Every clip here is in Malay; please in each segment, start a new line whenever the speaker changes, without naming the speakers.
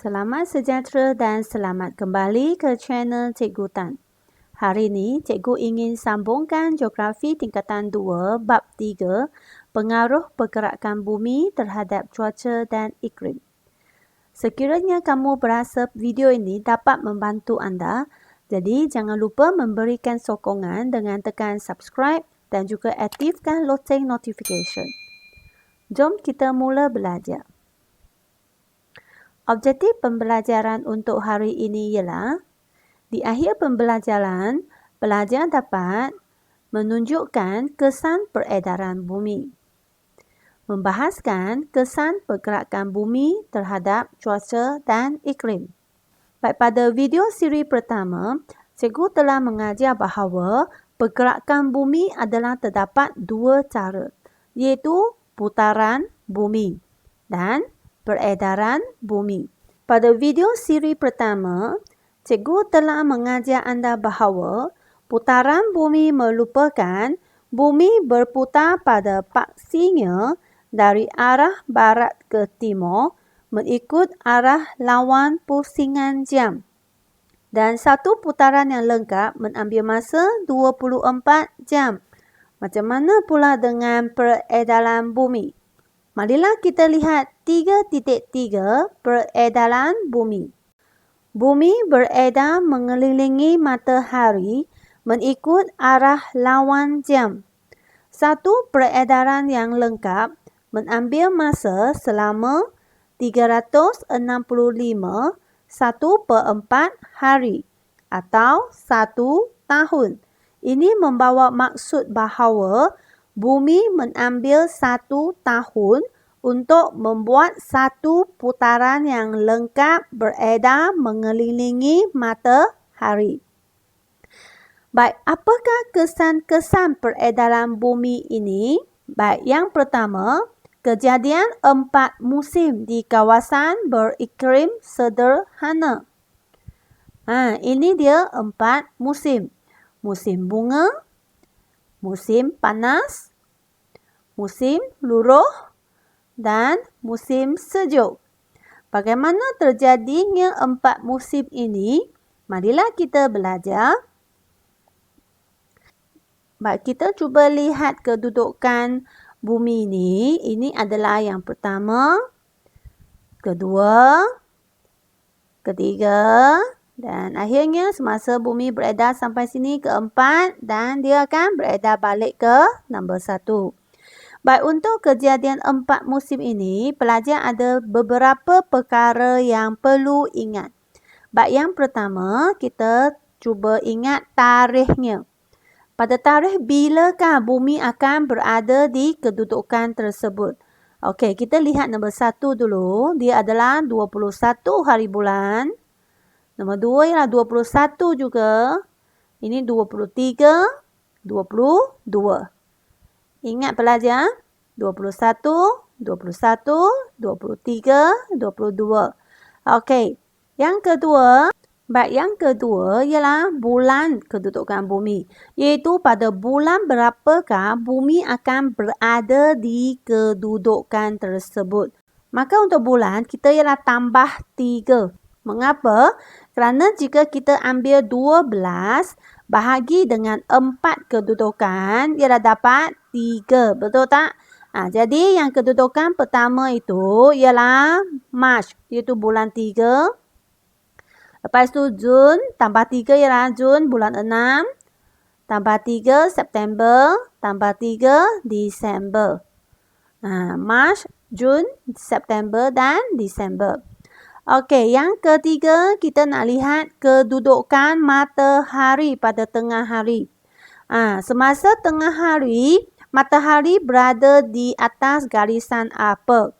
Selamat sejahtera dan selamat kembali ke channel Cikgu Tan. Hari ini, Cikgu ingin sambungkan Geografi Tingkatan 2 Bab 3, Pengaruh Pergerakan Bumi terhadap Cuaca dan Iklim. Sekiranya kamu berasa video ini dapat membantu anda, jadi jangan lupa memberikan sokongan dengan tekan subscribe dan juga aktifkan loceng notification. Jom kita mula belajar. Objektif pembelajaran untuk hari ini ialah, di akhir pembelajaran, pelajar dapat menunjukkan kesan peredaran bumi, membahaskan kesan pergerakan bumi terhadap cuaca dan iklim. Baik, pada video siri pertama, cikgu telah mengajar bahawa pergerakan bumi adalah terdapat dua cara, iaitu putaran bumi dan peredaran bumi. Pada video siri pertama, cikgu telah mengajar anda bahawa putaran bumi merupakan bumi berputar pada paksinya dari arah barat ke timur mengikut arah lawan pusingan jam. Dan satu putaran yang lengkap mengambil masa 24 jam. Macam mana pula dengan peredaran bumi? Marilah kita lihat 3.3 peredaran bumi. Bumi beredar mengelilingi matahari mengikut arah lawan jam. Satu peredaran yang lengkap mengambil masa selama 365 1/4 hari atau 1 tahun. Ini membawa maksud bahawa bumi mengambil 1 tahun untuk membuat satu putaran yang lengkap beredar mengelilingi matahari. Baik, apakah kesan-kesan peredaran bumi ini? Baik, yang pertama, kejadian 4 musim di kawasan beriklim sederhana. Ini dia 4 musim. Musim bunga, musim panas, musim luruh dan musim sejuk. Bagaimana terjadinya 4 musim ini? Marilah kita belajar. Baik, kita cuba lihat kedudukan bumi ini. Ini adalah yang pertama, kedua, ketiga, dan akhirnya semasa bumi beredar sampai sini keempat dan dia akan beredar balik ke nombor 1. Baik, untuk kejadian 4 musim ini, pelajar ada beberapa perkara yang perlu ingat. Baik, yang pertama, kita cuba ingat tarikhnya. Pada tarikh bilakah bumi akan berada di kedudukan tersebut? Okey, kita lihat nombor 1 dulu. Dia adalah 21 hari bulan. Nombor 2 ialah 21 juga. Ini 23, 22. Ingat pelajar, 21, 21, 23, 22. Okey, yang kedua, yang kedua ialah bulan kedudukan bumi. Iaitu pada bulan berapakah bumi akan berada di kedudukan tersebut. Maka untuk bulan, kita ialah tambah 3. Mengapa? Kerana jika kita ambil 12 bahagi dengan 4 kedudukan, ialah dapat 3. Betul tak? Jadi yang kedudukan pertama itu ialah Mac, iaitu bulan 3. Lepas tu Jun, tambah 3 ialah Jun bulan 6. Tambah 3 September, tambah 3 Disember. Mac, Jun, September dan Disember. Okey, yang ketiga kita nak lihat kedudukan matahari pada tengah hari. Semasa tengah hari, matahari berada di atas garisan apa?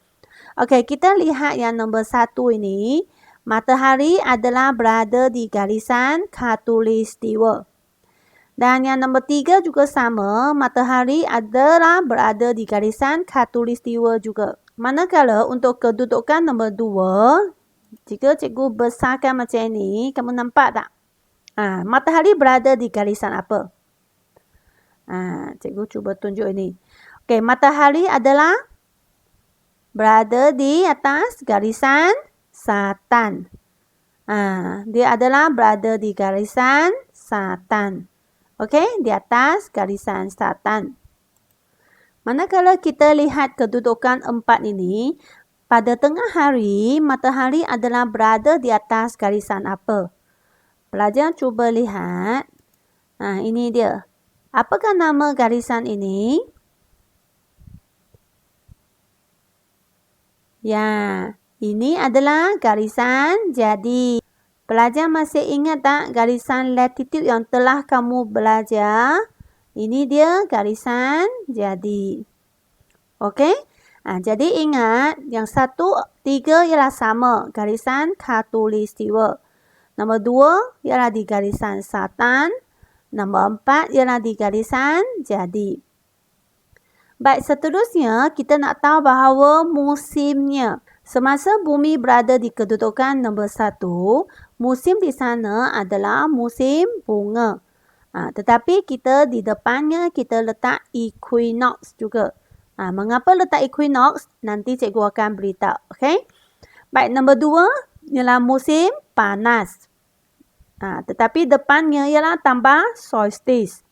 Okey, kita lihat yang nombor 1 ini. Matahari adalah berada di garisan khatulistiwa. Dan yang nombor 3 juga sama, matahari adalah berada di garisan khatulistiwa juga. Manakala untuk kedudukan nombor 2, jika cikgu besarkan macam ini, kamu nampak tak? Matahari berada di garisan apa? Cikgu cuba tunjuk ini. Okey, matahari adalah berada di atas garisan selatan. Dia adalah berada di garisan selatan. Okey, di atas garisan selatan. Manakala kita lihat kedudukan 4 ini, pada tengah hari, matahari adalah berada di atas garisan apa? Pelajar cuba lihat. Ini dia. Apakah nama garisan ini? Ya, ini adalah garisan jadi. Pelajar masih ingat tak garisan latitude yang telah kamu belajar? Ini dia garisan jadi. Okey? Jadi ingat yang 1, 3 ialah sama. Garisan khatulistiwa. Nombor 2 ialah di garisan selatan. Nombor 4 ialah di garisan jadi. Baik, seterusnya kita nak tahu bahawa musimnya. Semasa bumi berada di kedudukan nombor 1, musim di sana adalah musim bunga. Tetapi kita di depannya kita letak equinox juga. Mengapa letak equinox? Nanti cikgu akan beritahu. Okay? Baik, nombor 2 ialah musim panas. Tetapi depannya ialah tambah solstice.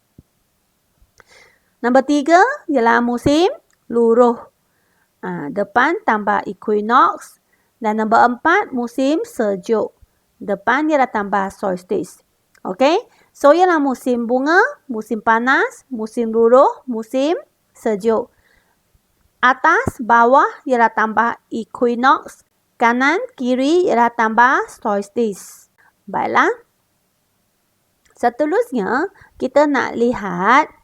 Nombor 3 ialah musim luruh. Depan tambah equinox. Dan nombor 4 musim sejuk. Depan ialah tambah solstice. Okey? So ialah musim bunga, musim panas, musim luruh, musim sejuk. Atas, bawah ialah tambah equinox. Kanan, kiri ialah tambah solstice. Baiklah. Seterusnya, kita nak lihat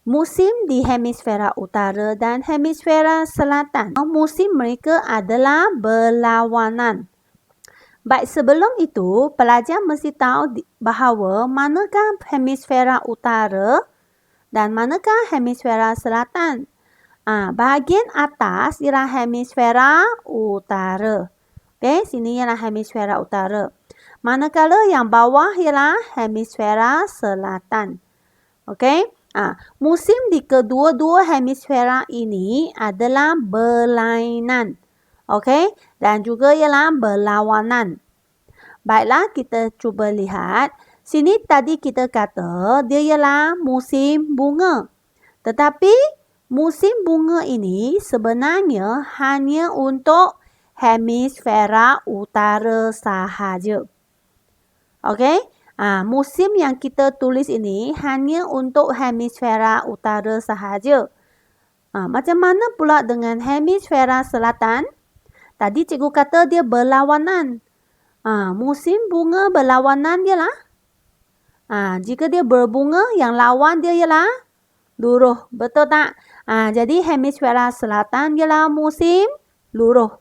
musim di hemisfera utara dan hemisfera selatan. Musim mereka adalah berlawanan. Baik, sebelum itu, pelajar mesti tahu bahawa manakah hemisfera utara dan manakah hemisfera selatan. Bahagian atas ialah hemisfera utara. Okey, sini ialah hemisfera utara. Manakala yang bawah ialah hemisfera selatan. Okey. Musim di kedua-dua hemisfera ini adalah berlainan. Okey, dan juga ialah berlawanan. Baiklah, kita cuba lihat. Sini tadi kita kata dia ialah musim bunga. Tetapi musim bunga ini sebenarnya hanya untuk hemisfera utara sahaja. Okey? Musim yang kita tulis ini hanya untuk hemisfera utara sahaja. Macam mana pula dengan hemisfera selatan? Tadi cikgu kata dia berlawanan. Musim bunga berlawanan ialah jika dia berbunga, yang lawan dia ialah luruh. Betul tak? Jadi hemisfera selatan ialah musim luruh.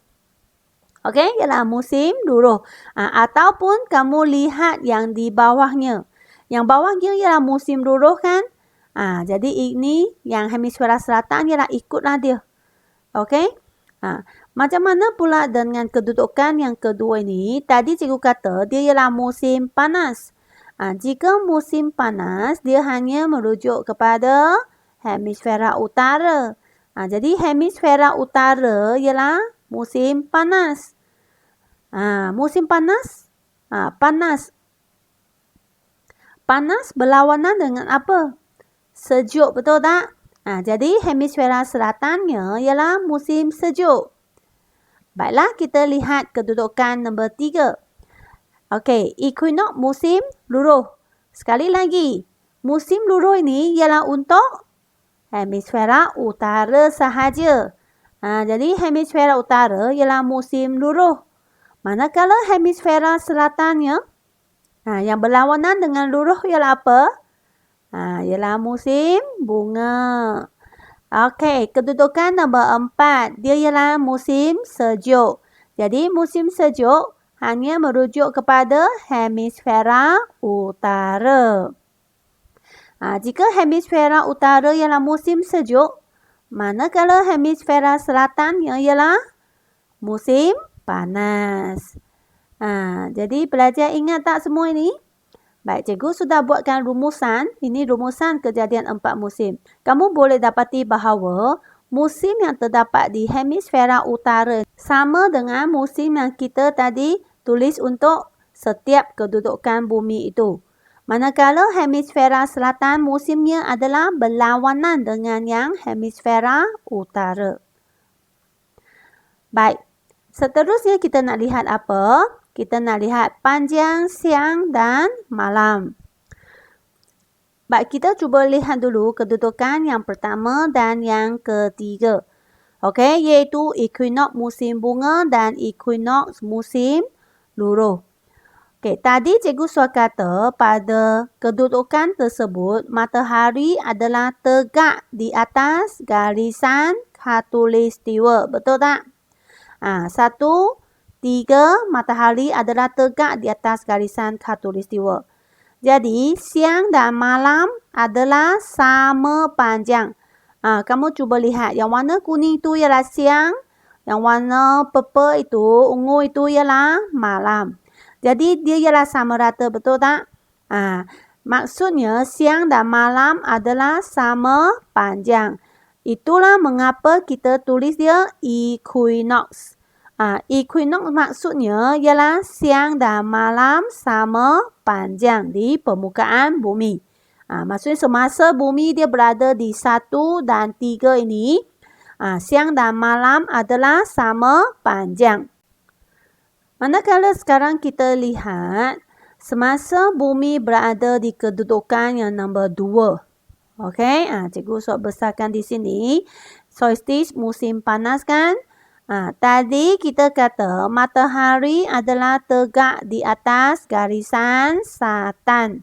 Okey, ialah musim luruh. Ataupun kamu lihat yang di bawahnya. Yang bawahnya ialah musim luruh kan? Jadi ini yang hemisfera selatan ialah ikutlah dia. Okey? Macam mana pula dengan kedudukan yang kedua ini? Tadi cikgu kata dia ialah musim panas. Jika musim panas, dia hanya merujuk kepada hemisfera utara. Jadi hemisfera utara ialah musim panas. Musim panas. Panas. Panas berlawanan dengan apa? Sejuk, betul tak? Jadi hemisfera selatannya ialah musim sejuk. Baiklah, kita lihat kedudukan nombor 3. Okey, equinox musim luruh. Sekali lagi, musim luruh ini ialah untuk hemisfera utara sahaja. Jadi hemisfera utara ialah musim luruh. Manakala hemisfera selatannya, yang berlawanan dengan luruh ialah apa? Ialah musim bunga. Okey, kedudukan nombor 4. Dia ialah musim sejuk. Jadi musim sejuk hanya merujuk kepada hemisfera utara. Jika hemisfera utara ialah musim sejuk, manakala hemisfera selatan ialah musim panas. Jadi pelajar ingat tak semua ini? Baik, cikgu sudah buatkan rumusan. Ini rumusan kejadian 4 musim. Kamu boleh dapati bahawa musim yang terdapat di hemisfera utara sama dengan musim yang kita tadi tulis untuk setiap kedudukan bumi itu. Manakala hemisfera selatan musimnya adalah berlawanan dengan yang hemisfera utara. Baik, seterusnya kita nak lihat apa? Kita nak lihat panjang siang dan malam. Baik, kita cuba lihat dulu kedudukan yang pertama dan yang ketiga. Okey, iaitu equinox musim bunga dan equinox musim luruh. Okey, tadi cikgu sudah kata pada kedudukan tersebut matahari adalah tegak di atas garisan khatulistiwa. Betul tak? 1, 3 matahari adalah tegak di atas garisan khatulistiwa. Jadi siang dan malam adalah sama panjang. Kamu cuba lihat yang warna kuning itu ialah siang, yang warna purple itu, ungu itu ialah malam. Jadi dia ialah sama rata, betul tak? Maksudnya siang dan malam adalah sama panjang. Itulah mengapa kita tulis dia equinox. Equinox maksudnya ialah siang dan malam sama panjang di permukaan bumi. Maksudnya semasa bumi dia berada di 1 dan 3 ini, siang dan malam adalah sama panjang. Manakala sekarang kita lihat semasa bumi berada di kedudukan yang nombor 2. Okey, cikgu sudah besarkan di sini. Solstice musim panas kan? Tadi kita kata matahari adalah tegak di atas garisan selatan.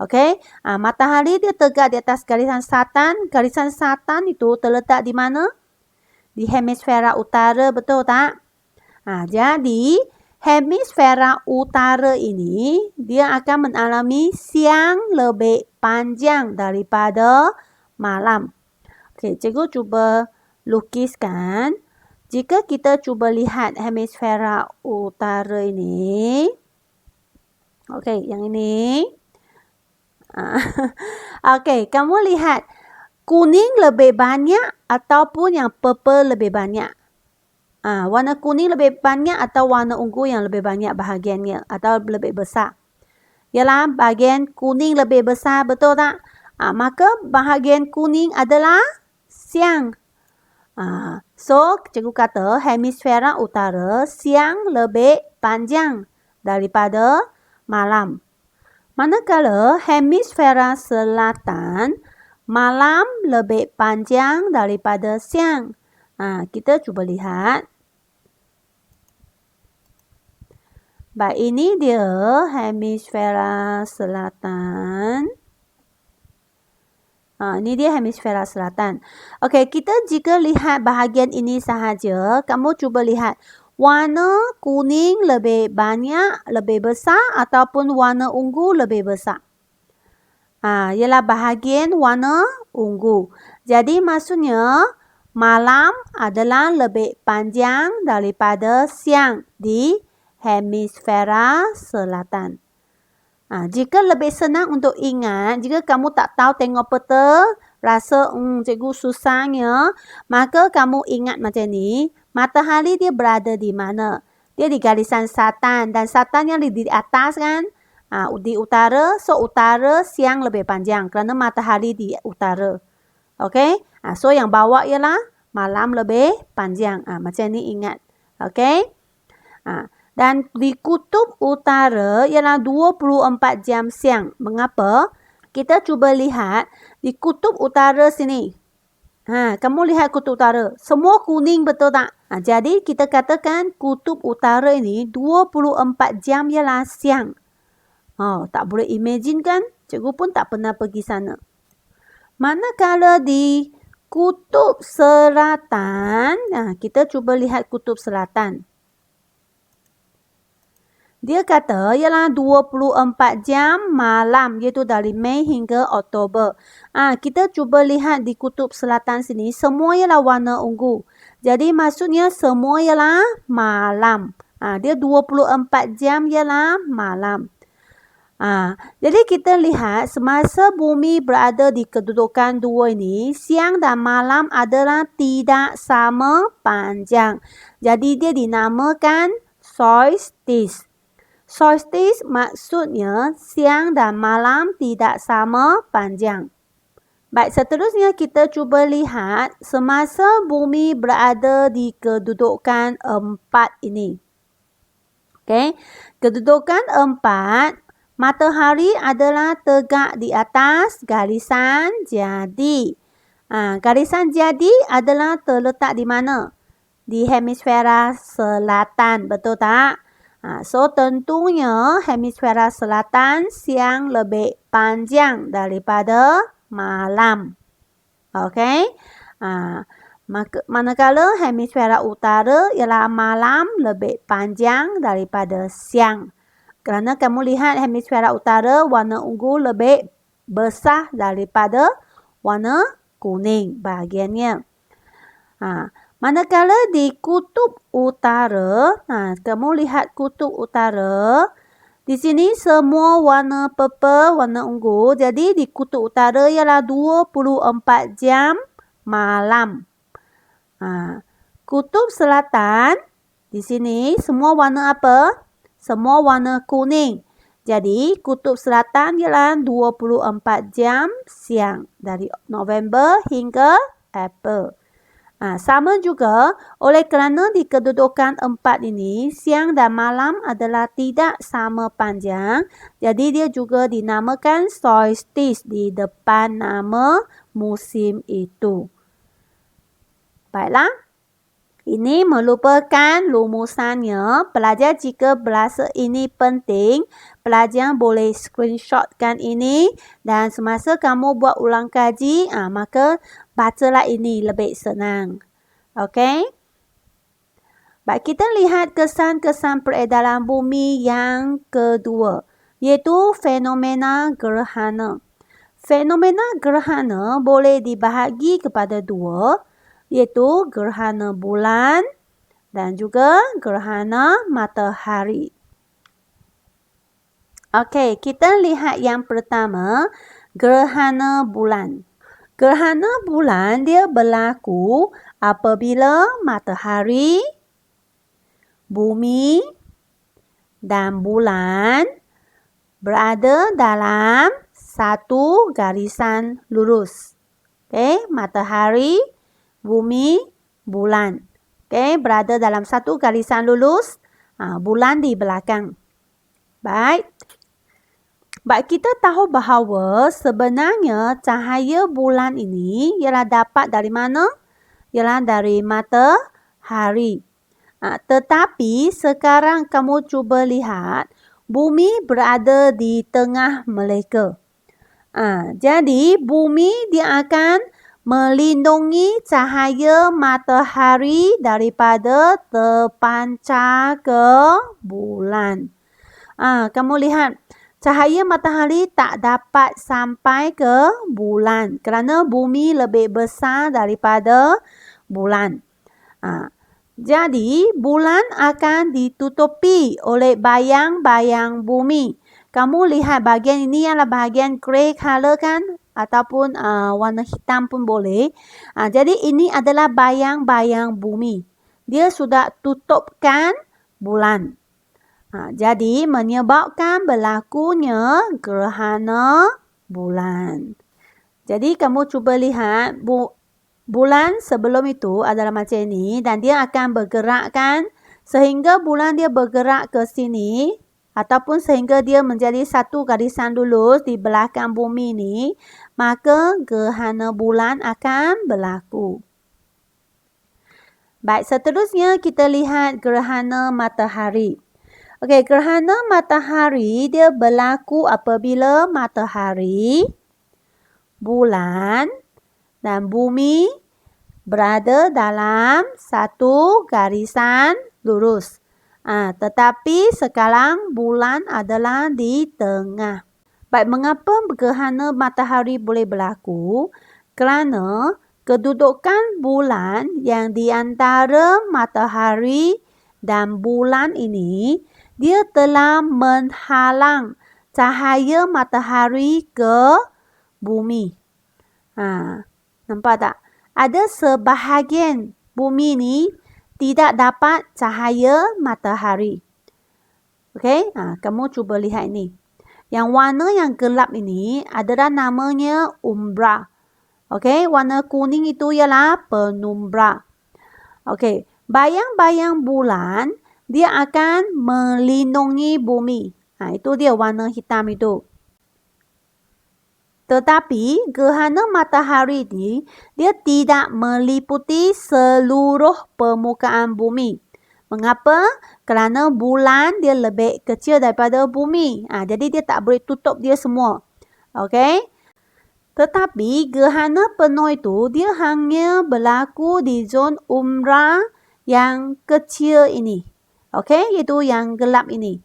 Okey, matahari dia tegak di atas garisan selatan. Garisan selatan itu terletak di mana? Di hemisfera utara, betul tak? Jadi hemisfera utara ini dia akan mengalami siang lebih panjang daripada malam. Okey, cikgu cuba lukiskan. Jika kita cuba lihat hemisfera utara ini. Okey, yang ini. Okey, kamu lihat kuning lebih banyak ataupun yang purple lebih banyak? Warna kuning lebih banyak atau warna ungu yang lebih banyak bahagiannya atau lebih besar? Ialah bahagian kuning lebih besar, betul tak? Maka bahagian kuning adalah siang. So, cikgu kata hemisfera utara siang lebih panjang daripada malam. Manakala hemisfera selatan malam lebih panjang daripada siang. Kita cuba lihat. Baik, ini dia hemisfera selatan. Ini dia hemisfera selatan. Okey, kita jika lihat bahagian ini sahaja, kamu cuba lihat warna kuning lebih banyak, lebih besar ataupun warna ungu lebih besar? Ialah bahagian warna ungu. Jadi maksudnya malam adalah lebih panjang daripada siang di hemisfera selatan. Jika lebih senang untuk ingat, jika kamu tak tahu tengok peta, rasa cikgu susahnya, maka kamu ingat macam ni, matahari dia berada di mana? Dia di garisan selatan dan selatan yang di atas kan? Di utara, so utara siang lebih panjang kerana matahari di utara. Okey? So yang bawah ialah malam lebih panjang. Macam ni ingat. Okey? Dan di kutub utara ialah 24 jam siang. Mengapa? Kita cuba lihat di kutub utara sini. Kamu lihat kutub utara. Semua kuning, betul tak? Jadi kita katakan kutub utara ini 24 jam ialah siang. Tak boleh imagine kan? Cikgu pun tak pernah pergi sana. Manakala di kutub selatan, kita cuba lihat kutub selatan. Dia kata ialah 24 jam malam, iaitu dari Mei hingga Oktober. Kita cuba lihat di kutub selatan sini, semua ialah warna ungu. Jadi maksudnya semua ialah malam. Dia 24 jam ialah malam. Jadi kita lihat semasa bumi berada di kedudukan 2 ini, siang dan malam adalah tidak sama panjang. Jadi dia dinamakan solstice. Solstice maksudnya siang dan malam tidak sama panjang. Baik, seterusnya kita cuba lihat semasa bumi berada di kedudukan 4 ini. Okey, kedudukan 4, matahari adalah tegak di atas garisan jadi. Garisan jadi adalah terletak di mana? Di hemisfera selatan, betul tak? So, tentunya hemisfera selatan siang lebih panjang daripada malam. Okey? Manakala hemisfera utara ialah malam lebih panjang daripada siang. Kerana kamu lihat hemisfera utara warna ungu lebih besar daripada warna kuning bahagiannya. Manakala di kutub utara, kamu lihat kutub utara, di sini semua warna purple, warna ungu. Jadi di kutub utara ialah 24 jam malam. Kutub selatan, di sini semua warna apa? Semua warna kuning. Jadi kutub selatan ialah 24 jam siang dari November hingga April. Sama juga oleh kerana di kedudukan 4 ini siang dan malam adalah tidak sama panjang, jadi dia juga dinamakan solstice di depan nama musim itu. Baiklah, ini merupakan rumusannya. Pelajar jika berasa ini penting, pelajar boleh screenshotkan ini dan semasa kamu buat ulang kaji, maka bacalah ini lebih senang. Okey? Baik, kita lihat kesan-kesan peredaran bumi yang kedua, iaitu fenomena gerhana. Fenomena gerhana boleh dibahagi kepada 2, iaitu gerhana bulan dan juga gerhana matahari. Okey, kita lihat yang pertama, gerhana bulan. Gerhana bulan dia berlaku apabila matahari, bumi dan bulan berada dalam satu garisan lurus. Okey, matahari, bumi, bulan. Okey, berada dalam satu garisan lurus, bulan di belakang. Baik. Kita tahu bahawa sebenarnya cahaya bulan ini ialah dapat dari mana? Ialah dari matahari. Tetapi sekarang kamu cuba lihat, bumi berada di tengah mereka. Jadi bumi dia akan melindungi cahaya matahari daripada terpancar ke bulan. Kamu lihat, cahaya matahari tak dapat sampai ke bulan kerana bumi lebih besar daripada bulan. Jadi, bulan akan ditutupi oleh bayang-bayang bumi. Kamu lihat bahagian ini adalah bahagian grey color kan? Ataupun warna hitam pun boleh. Jadi ini adalah bayang-bayang bumi. Dia sudah tutupkan bulan. Jadi menyebabkan berlakunya gerhana bulan. Jadi kamu cuba lihat, bulan sebelum itu adalah macam ini dan dia akan bergerakkan sehingga bulan dia bergerak ke sini. Ataupun sehingga dia menjadi satu garisan lurus di belakang bumi ini, maka gerhana bulan akan berlaku. Baik, seterusnya kita lihat gerhana matahari. Okey, gerhana matahari dia berlaku apabila matahari, bulan dan bumi berada dalam satu garisan lurus. Tetapi sekarang bulan adalah di tengah. Baik, mengapa gerhana matahari boleh berlaku? Kerana kedudukan bulan yang di antara matahari dan bulan ini, dia telah menghalang cahaya matahari ke bumi. Nampak tak? Ada sebahagian bumi ni tidak dapat cahaya matahari. Okey, kamu cuba lihat ini. Yang warna yang gelap ini adalah namanya umbra. Okey, warna kuning itu ialah penumbra. Okey, bayang-bayang bulan dia akan melindungi bumi. Itu dia warna hitam itu. Tetapi gerhana matahari ini dia tidak meliputi seluruh permukaan bumi. Mengapa? Kerana bulan dia lebih kecil daripada bumi. Jadi dia tak boleh tutup dia semua. Okey? Tetapi gerhana penuh itu dia hanya berlaku di zon umbra yang kecil ini. Okey? Iaitu yang gelap ini.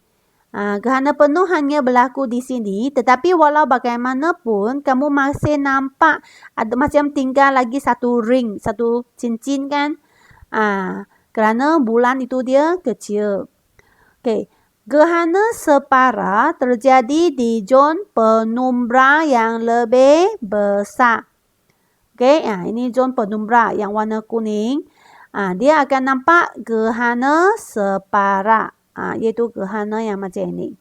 Gerhana penuh hanya berlaku di sini. Tetapi walau bagaimanapun kamu masih nampak ada macam tinggal lagi satu ring, satu cincin kan? Kerana bulan itu dia kecil. Okey. Gerhana separa terjadi di zon penumbra yang lebih besar. Okey, ini zon penumbra yang warna kuning. Dia akan nampak gerhana separa. Iaitu gerhana yang macam ini.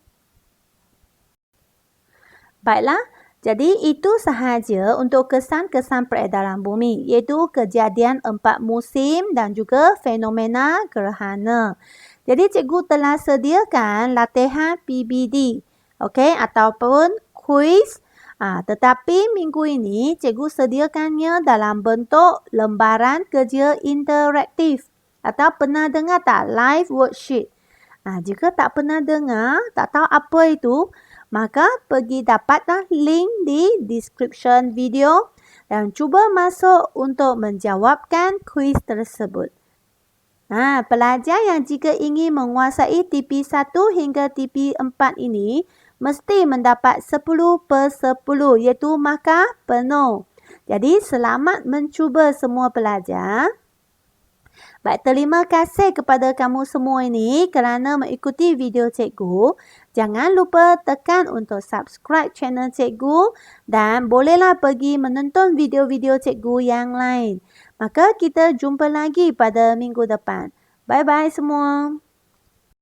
Baiklah, jadi itu sahaja untuk kesan-kesan peredaran bumi. Iaitu kejadian 4 musim dan juga fenomena gerhana. Jadi cikgu telah sediakan latihan PBD, okey, ataupun kuis. Tetapi minggu ini cikgu sediakannya dalam bentuk lembaran kerja interaktif. Atau pernah dengar tak live worksheet? Jika tak pernah dengar, tak tahu apa itu, maka pergi dapatlah link di description video dan cuba masuk untuk menjawabkan kuis tersebut. Pelajar yang jika ingin menguasai TP1 hingga TP4 ini mesti mendapat 10/10 iaitu markah penuh. Jadi selamat mencuba semua pelajar. Baik, terima kasih kepada kamu semua ini kerana mengikuti video cikgu. Jangan lupa tekan untuk subscribe channel cikgu dan bolehlah pergi menonton video-video cikgu yang lain. Maka kita jumpa lagi pada minggu depan. Bye-bye semua.